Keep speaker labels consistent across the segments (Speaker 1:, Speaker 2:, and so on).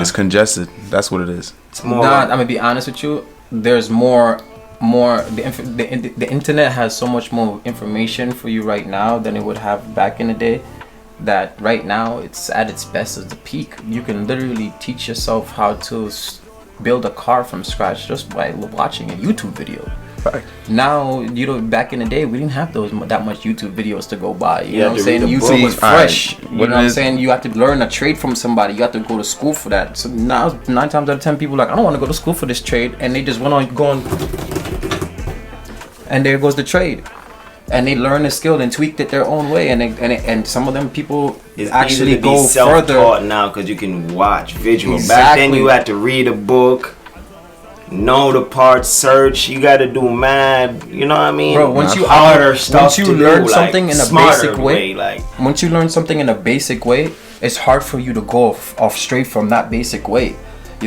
Speaker 1: It's congested. That's what it is.
Speaker 2: It's more.
Speaker 3: I'm gonna be honest with you. There's more. The internet has so much more information for you right now than it would have back in the day. That right now it's at its best at the peak. You can literally teach yourself how to build a car from scratch just by watching a YouTube video.
Speaker 1: Fact.
Speaker 3: Now, back in the day, we didn't have that much YouTube videos to go by. You know what I'm saying?
Speaker 2: read the
Speaker 3: YouTube was
Speaker 2: book.
Speaker 3: fresh.
Speaker 1: Alright,
Speaker 3: You
Speaker 1: what
Speaker 3: know what I'm
Speaker 1: is-
Speaker 3: saying? You have to learn a trade from somebody. You have to go to school for that. So now, 9 times out of 10, people are like, I don't want to go to school for this trade, and they just went on going, and there goes the trade. And they learn the skill and tweaked it their own way, and some of them people
Speaker 2: It's
Speaker 3: actually
Speaker 2: easy to
Speaker 3: go
Speaker 2: be self-taught
Speaker 3: further.
Speaker 2: now because you can watch visual. Back then
Speaker 3: Exactly.
Speaker 2: you had to read a book, know the parts, search. You got to do math. You know what I mean?
Speaker 3: Bro, once you
Speaker 2: harder stuff
Speaker 3: once you
Speaker 2: to
Speaker 3: learn
Speaker 2: do,
Speaker 3: something
Speaker 2: like,
Speaker 3: in a
Speaker 2: smarter
Speaker 3: basic way,
Speaker 2: like
Speaker 3: once you learn something in a basic way, it's hard for you to go off straight from that basic way.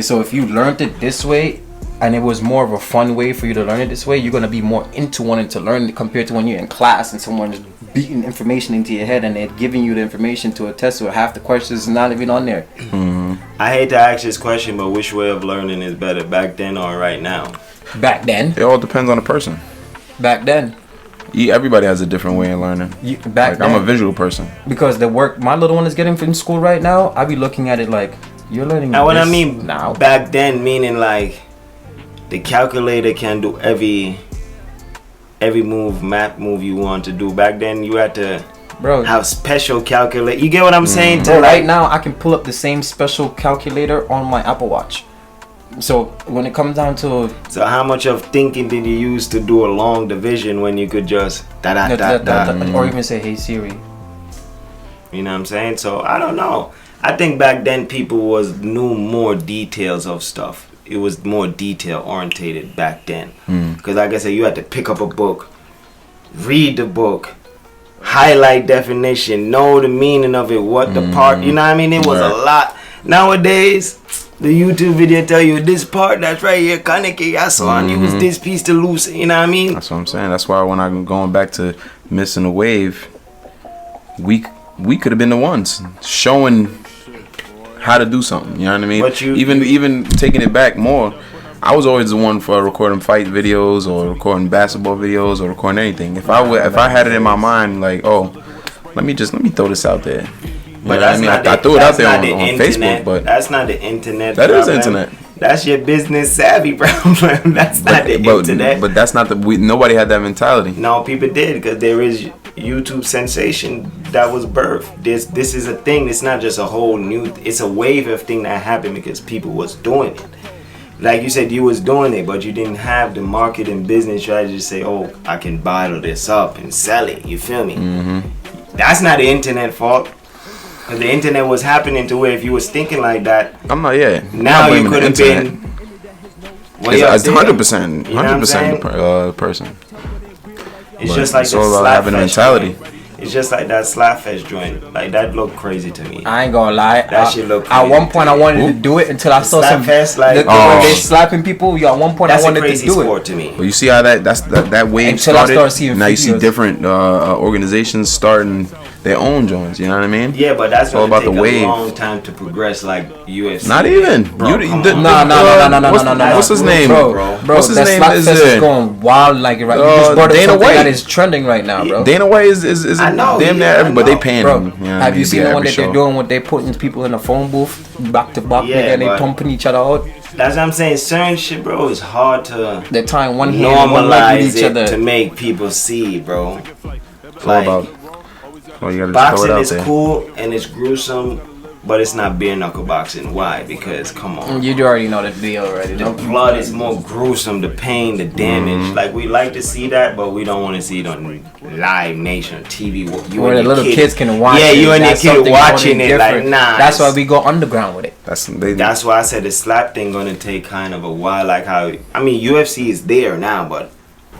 Speaker 3: So if you learned it this way, and it was more of a fun way for you to learn it this way, you're gonna be more into wanting to learn it compared to when you're in class and someone is beating information into your head and they're giving you the information to a test where half the questions is not even on there.
Speaker 2: I hate to ask this question, but which way of learning is better, back then or right now?
Speaker 3: Back then,
Speaker 1: It all depends on the person. Everybody has a different way of learning.
Speaker 3: back then,
Speaker 1: I'm a visual person.
Speaker 3: because the work my little one is getting from school right now, I be looking at it like you're learning.
Speaker 2: And what I
Speaker 3: this
Speaker 2: mean
Speaker 3: now,
Speaker 2: back then, meaning like the calculator can do every math move you want to do. Back then, you had to
Speaker 3: bro.
Speaker 2: have special calculator. You get what I'm saying? To
Speaker 3: Bro,
Speaker 2: like,
Speaker 3: right now I can pull up the same special calculator on my Apple Watch. So when it comes down to
Speaker 2: so how much of thinking did you use to do a long division when you could just
Speaker 3: or even say, "Hey Siri."
Speaker 2: You know what I'm saying? So I don't know. I think back then people knew more details of stuff. It was more detail orientated back then. Because like I said, you had to pick up a book, read the book, highlight definition, know the meaning of it, what the part, you know what I mean? It was a lot. Nowadays, the YouTube video tell you this part that's right here, Kaneki Yason, use this piece to loosen, you know what I mean?
Speaker 1: That's what I'm saying. That's why when I'm going back to missing the wave, we could have been the ones showing how to do something. You know what I mean?
Speaker 2: But
Speaker 1: even taking it back more, I was always the one for recording fight videos or recording basketball videos or recording anything. If I had it in my mind like, oh, let me throw this out there.
Speaker 2: But
Speaker 1: I mean, I threw it out there on Facebook, but
Speaker 2: that's not the internet.
Speaker 1: that is
Speaker 2: problem.
Speaker 1: internet.
Speaker 2: That's your business savvy problem. That's not the internet.
Speaker 1: But that's not nobody had that mentality.
Speaker 2: No, people did because there is YouTube sensation that was birthed. This is a thing. It's not just a whole new. It's a wave of thing that happened because people was doing it. Like you said, you was doing it, but you didn't have the market and business strategy to say, "Oh, I can bottle this up and sell it." You feel me? That's not the internet fault. Because the internet was happening to where if you was thinking like that,
Speaker 1: I'm not. Yeah.
Speaker 2: now you could have been.
Speaker 1: It's 100%, 100% the person.
Speaker 2: It's
Speaker 1: But
Speaker 2: just like
Speaker 1: it's
Speaker 2: the
Speaker 1: all about having a
Speaker 2: Slapfest
Speaker 1: mentality.
Speaker 2: joint. It's just like that Slapfest joint. Like that looked crazy to me.
Speaker 3: I ain't gonna lie.
Speaker 2: That shit look
Speaker 3: At
Speaker 2: crazy.
Speaker 3: one point, I wanted to do it until I saw some.
Speaker 2: Slapfest, like
Speaker 3: when they slapping people. At one point,
Speaker 2: that's
Speaker 3: I
Speaker 2: a
Speaker 3: wanted to
Speaker 2: crazy
Speaker 3: do
Speaker 2: sport
Speaker 3: it.
Speaker 2: to me.
Speaker 1: Well, you see how that wave
Speaker 3: Until I
Speaker 1: started.
Speaker 3: start seeing
Speaker 1: Now you see
Speaker 3: videos.
Speaker 1: different organizations starting their own joints. You know what I mean?
Speaker 2: Yeah, but that's
Speaker 1: It's all
Speaker 2: gonna
Speaker 1: about
Speaker 2: take
Speaker 1: the wave.
Speaker 2: a long time to progress, like UFC.
Speaker 1: Not even.
Speaker 2: Bro, come on.
Speaker 3: No.
Speaker 1: What's his name?
Speaker 3: Bro,
Speaker 1: What's his
Speaker 3: that
Speaker 1: name?
Speaker 3: Slapfest is going wild like right. You just brought up
Speaker 1: Dana
Speaker 3: something
Speaker 1: White.
Speaker 3: that is trending right now, bro.
Speaker 1: Dana White is
Speaker 2: I know,
Speaker 1: damn near
Speaker 2: yeah, I
Speaker 1: everybody. They
Speaker 2: know.
Speaker 1: paying
Speaker 3: Bro,
Speaker 1: him. You know what I
Speaker 3: have
Speaker 1: mean,
Speaker 3: you
Speaker 1: to
Speaker 3: seen
Speaker 1: be
Speaker 3: the
Speaker 1: at
Speaker 3: one
Speaker 1: every
Speaker 3: that they're
Speaker 1: show.
Speaker 3: doing? What they putting people in a phone booth back to back,
Speaker 2: Yeah,
Speaker 3: nigga, and they
Speaker 2: but-
Speaker 3: thumping each other out.
Speaker 2: That's what I'm saying. Certain shit, bro, is hard to
Speaker 3: They're tying one hand and one leg with
Speaker 2: normalize
Speaker 3: each
Speaker 2: it to
Speaker 3: other.
Speaker 2: make people see, bro.
Speaker 1: It's all about. Well, you gotta just throw it
Speaker 2: Boxing
Speaker 1: out
Speaker 2: is
Speaker 1: there.
Speaker 2: cool and it's gruesome, but it's not bare knuckle boxing. Why? Because come on.
Speaker 3: You already know the deal already.
Speaker 2: The blood is more gruesome, the pain, the damage. Like we like to see that, but we don't want to see it on live nation TV. You
Speaker 3: Where
Speaker 2: and
Speaker 3: the
Speaker 2: your
Speaker 3: little
Speaker 2: kid-
Speaker 3: kids can watch
Speaker 2: Yeah,
Speaker 3: it.
Speaker 2: you and your
Speaker 3: That's
Speaker 2: kid
Speaker 3: something
Speaker 2: watching
Speaker 3: totally
Speaker 2: it like
Speaker 3: different.
Speaker 2: nah.
Speaker 3: That's why we go underground with it.
Speaker 2: That's why I said the slap thing gonna take kind of a while. Like how UFC is there now, but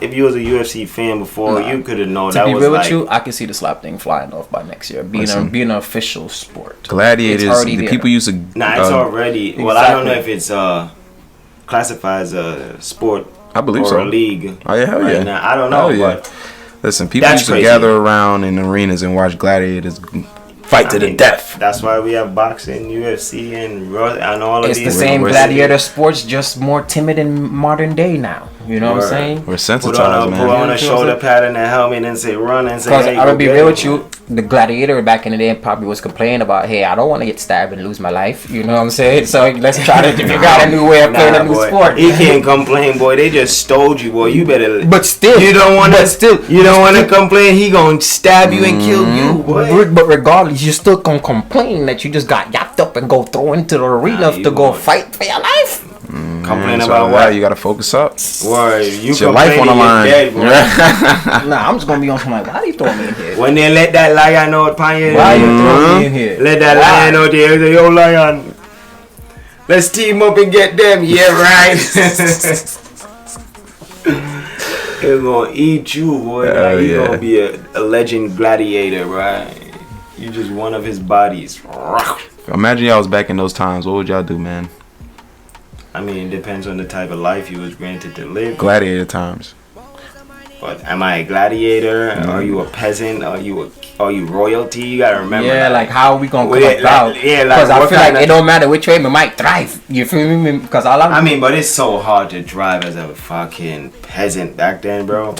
Speaker 2: if you was a UFC fan before, you could have known
Speaker 3: To
Speaker 2: that
Speaker 3: be
Speaker 2: was
Speaker 3: real
Speaker 2: like.
Speaker 3: with you, I can see the slap thing flying off by next year. Being an official sport.
Speaker 1: Gladiators.
Speaker 3: It's already
Speaker 1: The
Speaker 3: there.
Speaker 1: people used to.
Speaker 2: Nah, it's already. Well, I don't know
Speaker 3: Exactly.
Speaker 2: if it's classified as a sport
Speaker 1: I believe
Speaker 2: or
Speaker 1: so.
Speaker 2: a league.
Speaker 1: Oh yeah, hell
Speaker 2: right
Speaker 1: yeah.
Speaker 2: now. I don't know,
Speaker 1: Hell yeah.
Speaker 2: but
Speaker 1: Listen, people
Speaker 2: That's
Speaker 1: used to
Speaker 2: crazy.
Speaker 1: gather around in arenas and watch gladiators Fight to the death.
Speaker 2: That's why we have boxing, UFC, and all of
Speaker 3: It's
Speaker 2: these.
Speaker 3: the same
Speaker 1: we're-
Speaker 3: gladiator sports, just more timid in modern day now. You know what I'm saying?
Speaker 1: We're
Speaker 2: Put
Speaker 1: sensitized,
Speaker 2: on
Speaker 1: man.
Speaker 2: a shoulder pad and a helmet and say run and say.
Speaker 3: Because
Speaker 2: Hey,
Speaker 3: I
Speaker 2: go
Speaker 3: would be
Speaker 2: get
Speaker 3: real
Speaker 2: it.
Speaker 3: with you, the gladiator back in the day probably was complaining about, hey, I don't want to get stabbed and lose my life. You know what I'm saying? So let's try to figure out a new way of playing a new
Speaker 2: boy.
Speaker 3: sport.
Speaker 2: He can't complain, boy. They just stole you, boy. You better.
Speaker 3: But still,
Speaker 2: You don't want to.
Speaker 3: but still,
Speaker 2: You don't want to complain. He gonna stab you and kill you, boy.
Speaker 3: But regardless, you still gonna complain that you just got yapped up and go throw into the arena
Speaker 2: you
Speaker 3: to go
Speaker 2: going-
Speaker 3: fight for your life.
Speaker 2: Complain
Speaker 1: So
Speaker 2: about
Speaker 1: that,
Speaker 2: what?
Speaker 1: you gotta focus up.
Speaker 2: Word. You
Speaker 1: It's your life on the line.
Speaker 2: Dead, boy.
Speaker 3: Nah, I'm just gonna be on some like, why do you throw me in here?
Speaker 2: When they let that lion out, Panya.
Speaker 3: Why you throw me in here?
Speaker 2: Let that
Speaker 3: Why?
Speaker 2: lion out there. Say, yo, lion. Let's team up and get them. Yeah, right. They're gonna eat you, boy.
Speaker 1: Hell
Speaker 2: Now you
Speaker 1: yeah.
Speaker 2: gonna be a legend gladiator, right? You just one of his bodies.
Speaker 1: Imagine y'all was back in those times. What would y'all do, man?
Speaker 2: I mean, it depends on the type of life you was granted to live.
Speaker 1: Gladiator times.
Speaker 2: But am I a gladiator? Are you a peasant? Are you royalty? You gotta remember.
Speaker 3: Yeah,
Speaker 2: that.
Speaker 3: like how are we gonna
Speaker 2: Well,
Speaker 3: come
Speaker 2: yeah,
Speaker 3: about?
Speaker 2: like- yeah, like,
Speaker 3: Because I
Speaker 2: what
Speaker 3: feel like
Speaker 2: kinda-
Speaker 3: it don't matter which way we might thrive. You feel me? Because all
Speaker 2: I mean, but it's so hard to drive as a fucking peasant back then, bro.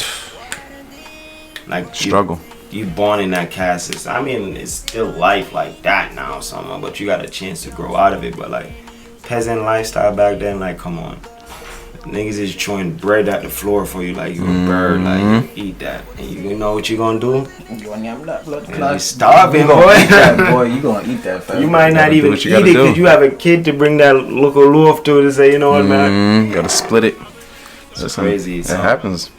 Speaker 2: Like
Speaker 1: Struggle.
Speaker 2: You born in that caste system. I mean, it's still life like that now, somewhere, but you got a chance to grow out of it. But like peasant lifestyle back then, like come on, niggas is throwing bread at the floor for you like you a bird, like you eat that, and you know what you gonna do?
Speaker 3: you
Speaker 2: You starving, boy.
Speaker 3: boy, you gonna eat that. Fam.
Speaker 2: You might not
Speaker 1: gotta do
Speaker 2: even
Speaker 1: what
Speaker 2: eat
Speaker 1: you
Speaker 2: it
Speaker 1: gotta do.
Speaker 2: because you have a kid to bring that local loaf to to say, you know what, man.
Speaker 1: Gotta split it.
Speaker 2: It's crazy.
Speaker 1: It
Speaker 2: So
Speaker 1: happens.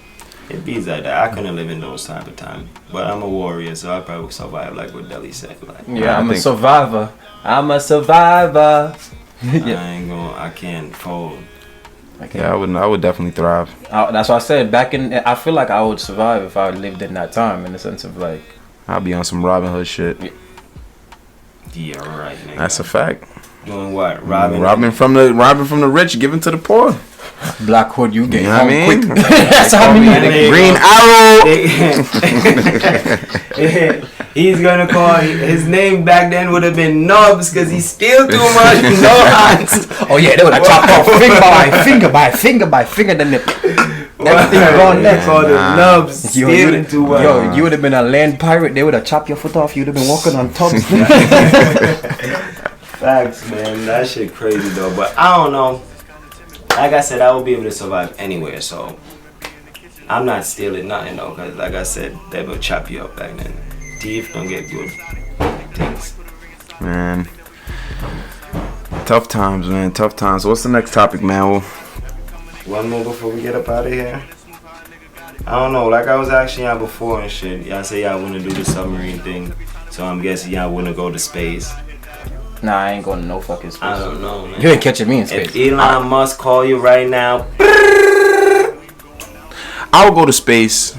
Speaker 2: it be like that. I couldn't live in those type of time, but I'm a warrior, so I probably would survive like what Deli said. Like,
Speaker 3: Yeah,
Speaker 1: I
Speaker 3: I'm a
Speaker 1: think-
Speaker 3: survivor. I'm a survivor. Yeah.
Speaker 2: I can't fold.
Speaker 1: Yeah, I would definitely thrive.
Speaker 3: That's what I said. Back in, I feel like I would survive if I lived in that time, in the sense of like,
Speaker 1: I'll be on some Robin Hood shit.
Speaker 2: Yeah, right, nigga.
Speaker 1: That's a fact.
Speaker 2: Doing what? Robbing.
Speaker 1: Robbing from the rich, giving to the poor.
Speaker 3: Black Hood, you get
Speaker 1: You know what I
Speaker 3: home
Speaker 1: mean?
Speaker 3: quick. That's how
Speaker 1: Call me
Speaker 3: many.
Speaker 1: the Green Arrow.
Speaker 2: He's gonna call his name back then would have been Nubs because he's still too much. No hands.
Speaker 3: Oh yeah, they would have chopped off finger by finger, then everything gone next.
Speaker 2: Called him Nubs.
Speaker 3: Yo,
Speaker 2: Stealing too much.
Speaker 3: Yo, you would have been a land pirate. They would have chopped your foot off. You'd have been walking on tubs.
Speaker 2: Facts, man. That shit crazy though. But I don't know. Like I said, I will be able to survive anywhere. So I'm not stealing nothing though, cause like I said, they will chop you up back then. Teeth don't get good things.
Speaker 1: Man. Tough times, man. Tough times. What's the next topic, man? Well,
Speaker 2: One more before we get up out of here. I don't know. Like I was asking y'all before and shit. Y'all say y'all want to do the submarine thing, so I'm guessing y'all want to go to space.
Speaker 3: Nah, I ain't going to no fucking space.
Speaker 2: I don't know, man.
Speaker 3: You ain't catching me in space.
Speaker 2: If Elon Musk call you right now,
Speaker 1: I will go to space.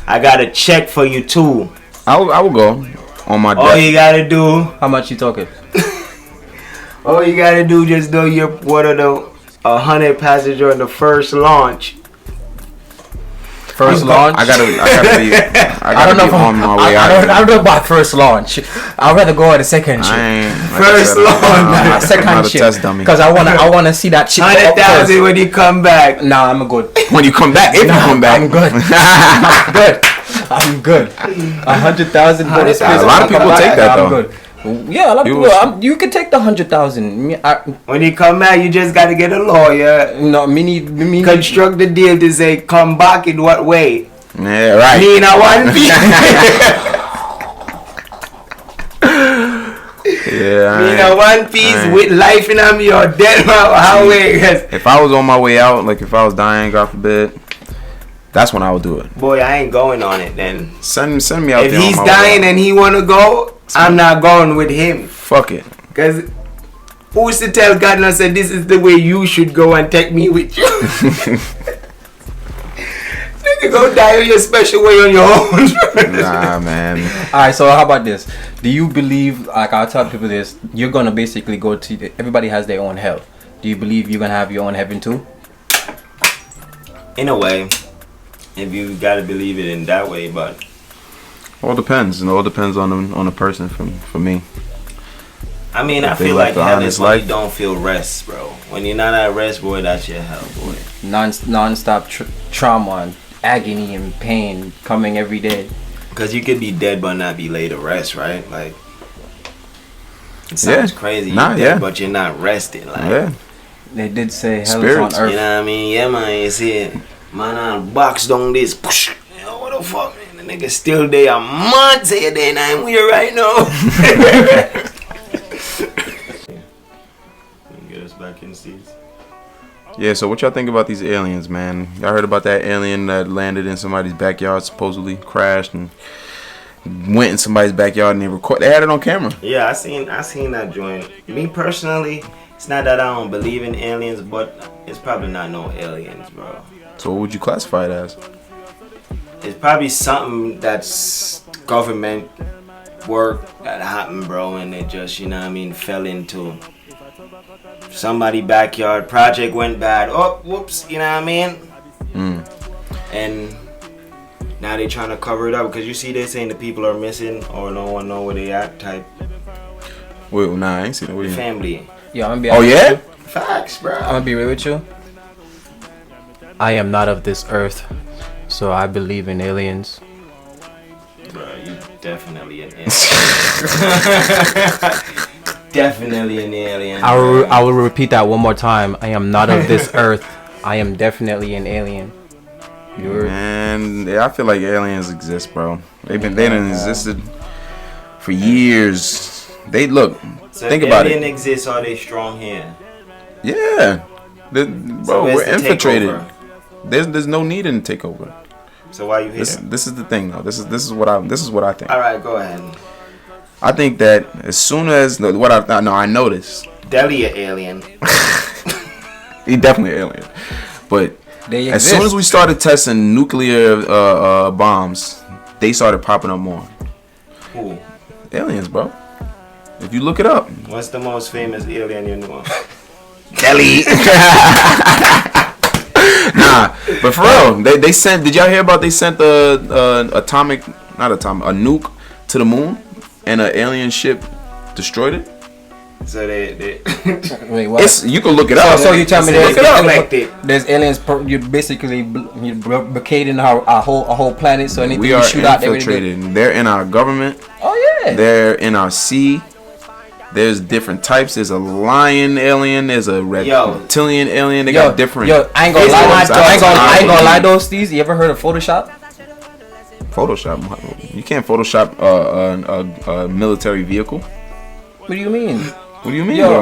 Speaker 2: I got a check for you too.
Speaker 1: I will go on my
Speaker 2: All
Speaker 1: death.
Speaker 2: you gotta do,
Speaker 3: How much you talking?
Speaker 2: just know you're one of the 100 passenger on the first launch.
Speaker 3: First launch?
Speaker 1: I gotta be. I
Speaker 3: don't know
Speaker 1: be
Speaker 3: if
Speaker 1: on my way
Speaker 3: I
Speaker 1: out.
Speaker 3: don't know about first launch. I'd rather go at the second shit.
Speaker 1: I ain't
Speaker 2: First launch.
Speaker 1: I'm
Speaker 3: Nah,
Speaker 1: not
Speaker 3: second
Speaker 1: a
Speaker 3: shit.
Speaker 1: test dummy.
Speaker 3: Because I wanna see that shit. go up
Speaker 2: 100,000
Speaker 3: first.
Speaker 2: when you come back.
Speaker 3: Nah, I'm good.
Speaker 1: When you come back, if you come back,
Speaker 3: I'm good. I'm good. 100,000 for the space.
Speaker 1: A lot of people take that,
Speaker 3: I'm
Speaker 1: though.
Speaker 3: good. Yeah, a lot of
Speaker 1: You
Speaker 3: people.
Speaker 1: was-
Speaker 3: You can take the 100,000.
Speaker 2: When you come back, you just gotta get a lawyer.
Speaker 3: No, me need.
Speaker 2: Construct the deal to say come back in what way?
Speaker 1: yeah, right.
Speaker 2: Me in a one piece.
Speaker 1: Yeah,
Speaker 2: Me in a one piece
Speaker 1: I ain't-
Speaker 2: with life in me or dead how way?
Speaker 1: if I was on my way out, like if I was dying, God forbid, that's when I would do it.
Speaker 2: Boy, I ain't going on it then.
Speaker 1: Send me out
Speaker 2: If
Speaker 1: there.
Speaker 2: he's
Speaker 1: on my way
Speaker 2: dying
Speaker 1: out.
Speaker 2: and he wanna go, I'm not going with him.
Speaker 1: Fuck it.
Speaker 2: Cause who's to tell God and said this is the way you should go and take me with you? Nigga, go die on your special way on your own.
Speaker 1: Nah, man.
Speaker 3: Alright, so how about this? Do you believe, like I'll tell people this, you're gonna basically go to, everybody has their own hell. Do you believe you're gonna have your own heaven too?
Speaker 2: In a way, if you gotta believe it in that way, but
Speaker 1: All depends. It all depends on the person. For me,
Speaker 2: I mean, I
Speaker 1: If they
Speaker 2: feel
Speaker 1: like
Speaker 2: like
Speaker 1: the
Speaker 2: hell
Speaker 1: honest
Speaker 2: is when
Speaker 1: life.
Speaker 2: you don't feel rest, bro. When you're not at rest, boy, that's your hell, boy.
Speaker 3: Non-stop trauma and agony and pain coming every day.
Speaker 2: Because you could be dead but not be laid to rest, right? Like, it sounds crazy.
Speaker 1: Nah,
Speaker 2: You're dead,
Speaker 1: yeah.
Speaker 2: but you're not resting. Like,
Speaker 1: yeah.
Speaker 3: They did say hell
Speaker 1: Spirits.
Speaker 3: is on
Speaker 2: you
Speaker 3: earth.
Speaker 2: know what I mean? Yeah, man, you see it. Man, I box down this. Push. You know, what the fuck, man? The nigga still there. I'm mad say you there and I'm here right now. Get us back in seats.
Speaker 1: Yeah, so what y'all think about these aliens, man? Y'all heard about that alien that landed in somebody's backyard, supposedly crashed and went in somebody's backyard and they had it on camera.
Speaker 2: Yeah, I seen that joint. Me personally, it's not that I don't believe in aliens, but it's probably not no aliens, bro.
Speaker 1: So what would you classify it as?
Speaker 2: It's probably something that's government work that happened, bro, and it just, you know what I mean, fell into somebody backyard. Project went bad. Oh, whoops, you know what I mean? And now they trying to cover it up because you see they saying the people are missing or no one know where they at type
Speaker 1: Wait, nah, I ain't seen it. What do you mean?
Speaker 2: family.
Speaker 3: Yo, I'm gonna be
Speaker 1: Oh
Speaker 3: honest
Speaker 1: yeah?
Speaker 3: with you.
Speaker 2: Facts, bro.
Speaker 3: I'm gonna be real with you. I am not of this earth, so I believe in aliens.
Speaker 2: Bro, you definitely an alien. Definitely an alien.
Speaker 3: I will repeat that one more time. I am not of this earth. I am definitely an alien. You're
Speaker 1: Man, yeah, I feel like aliens exist, bro. They done existed for years. They look.
Speaker 2: So
Speaker 1: think
Speaker 2: if
Speaker 1: about
Speaker 2: alien
Speaker 1: it.
Speaker 2: exists, are they strong here?
Speaker 1: Yeah,
Speaker 2: So
Speaker 1: bro,
Speaker 2: where's
Speaker 1: we're
Speaker 2: the
Speaker 1: infiltrated.
Speaker 2: takeover?
Speaker 1: There's no need in takeover.
Speaker 2: So why you here?
Speaker 1: This is the thing, though. This is what I think.
Speaker 2: All right, go ahead.
Speaker 1: I think that as soon as I know this,
Speaker 2: Delhi an alien.
Speaker 1: he definitely an alien. But
Speaker 3: they
Speaker 1: as soon as we started testing nuclear bombs, they started popping up more.
Speaker 2: Who?
Speaker 1: Aliens, bro. If you look it up,
Speaker 2: What's the most famous alien you know?
Speaker 1: Delhi. Nah, but for real, they sent. Did y'all hear about they sent a nuke to the moon, and an alien ship destroyed it?
Speaker 2: So they
Speaker 3: Wait, what?
Speaker 1: You can look it up.
Speaker 3: So you tell me
Speaker 2: Look it up.
Speaker 3: there's aliens. You're basically blockading our whole planet. So anything
Speaker 1: We
Speaker 3: you
Speaker 1: are
Speaker 3: shoot out there.
Speaker 1: infiltrated. They're in our government.
Speaker 3: Oh yeah.
Speaker 1: They're in our sea. There's different types. There's a lion alien. There's a reptilian alien. They got different.
Speaker 3: Yo, I ain't gonna lie.
Speaker 1: forms.
Speaker 3: I ain't gonna lie, though, Steve. You ever heard of Photoshop?
Speaker 1: Photoshop. You can't Photoshop a military vehicle.
Speaker 3: What do you mean?
Speaker 1: What do you mean?
Speaker 3: Yo,
Speaker 1: bro?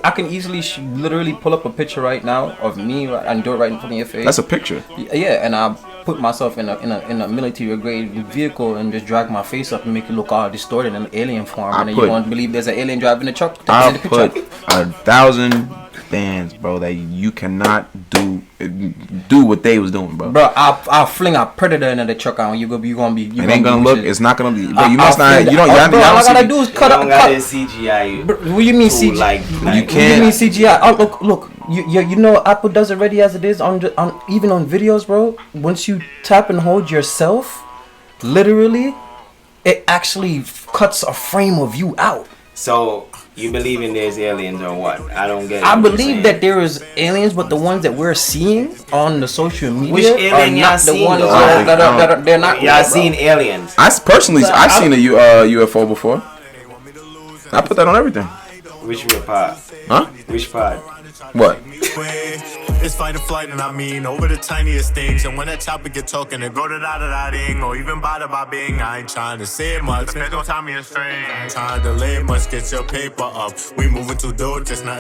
Speaker 3: I can easily literally pull up a picture right now of me and do it right in front of your face.
Speaker 1: That's a picture.
Speaker 3: Yeah, and I put myself in a military grade vehicle and just drag my face up and make it look all distorted in an alien form, and then you won't believe there's an alien driving the truck.
Speaker 1: I'll put 1,000 bands, bro, that you cannot do what they was doing, bro.
Speaker 3: Bro, I'll fling a predator into the truck and you gonna be.
Speaker 1: It ain't gonna look. It's not gonna be. But you
Speaker 3: I'll
Speaker 1: must not.
Speaker 3: fling
Speaker 1: You don't.
Speaker 3: that-
Speaker 1: Y'all
Speaker 3: all I
Speaker 1: see
Speaker 3: gotta
Speaker 1: the-
Speaker 3: do is
Speaker 2: You
Speaker 3: cut
Speaker 2: don't
Speaker 3: up.
Speaker 2: got this CGI.
Speaker 3: What do you mean
Speaker 2: tool
Speaker 3: CGI?
Speaker 2: like
Speaker 1: You
Speaker 3: What do you
Speaker 1: can't-
Speaker 3: mean CGI? Oh, look. You know Apple does it already as it is on even on videos, bro. Once you tap and hold yourself, literally, it actually cuts a frame of you out.
Speaker 2: So you believe in there's aliens or what? I don't get it.
Speaker 3: I
Speaker 2: what you're
Speaker 3: believe
Speaker 2: saying.
Speaker 3: that there is aliens, but the ones that we're seeing on the social media
Speaker 2: Which alien
Speaker 3: are
Speaker 2: y'all
Speaker 3: not the
Speaker 2: seen,
Speaker 3: ones
Speaker 2: though?
Speaker 3: that are they're not.
Speaker 2: Y'all
Speaker 3: real, bro.
Speaker 2: seen aliens?
Speaker 1: I personally,
Speaker 3: So,
Speaker 1: I've seen a UFO before. I put that on everything.
Speaker 2: Which part?
Speaker 1: Huh?
Speaker 2: Which part?
Speaker 1: What?
Speaker 4: It's fight or flight, and I mean over the tiniest things. And when that chopper get talking, it go to da ding, or even bada ba bing. I ain't trying to say much. There's no time me a string. I ain't trying to delay much. Get your paper up. We moving to do just not.